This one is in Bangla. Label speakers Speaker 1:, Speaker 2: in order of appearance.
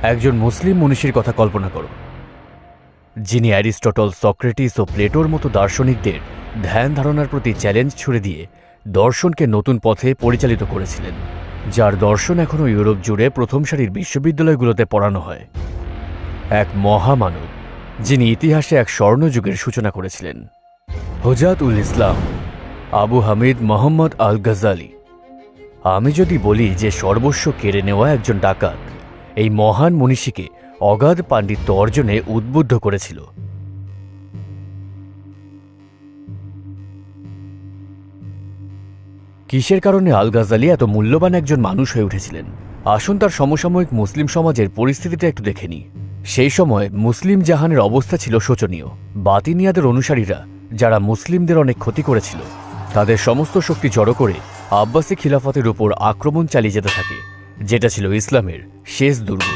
Speaker 1: একজন মুসলিম মনীষীর কথা কল্পনা করো, যিনি অ্যারিস্টটল, সক্রেটিস ও প্লেটোর মতো দার্শনিকদের ধ্যান ধারণার প্রতি চ্যালেঞ্জ ছুড়ে দিয়ে দর্শনকে নতুন পথে পরিচালিত করেছিলেন, যার দর্শন এখনও ইউরোপ জুড়ে প্রথম সারির বিশ্ববিদ্যালয়গুলোতে পড়ানো হয়। এক মহামানব, যিনি ইতিহাসে এক স্বর্ণযুগের সূচনা করেছিলেন। হুজাত উল ইসলাম আবু হামিদ মোহাম্মদ আল গাজ্জালি। আমি যদি বলি যে সর্বস্ব কেড়ে নেওয়া একজন ডাকাত এই মহান মনীষীকে অগাধ পাণ্ডিত্য অর্জনে উদ্বুদ্ধ করেছিল। কিসের কারণে আল গাজ্জালি এত মূল্যবান একজন মানুষ হয়ে উঠেছিলেন? আসুন তার সমসাময়িক মুসলিম সমাজের পরিস্থিতিটা একটু দেখে নিই। সেই সময় মুসলিম জাহানের অবস্থা ছিল শোচনীয়। বাতিনিয়াদের অনুসারীরা, যারা মুসলিমদের অনেক ক্ষতি করেছিল, তাদের সমস্ত শক্তি জড়ো করে আব্বাসী খিলাফতের উপর আক্রমণ চালিয়ে যেতে থাকে, যেটা ছিল ইসলামের শেষ দুর্গ।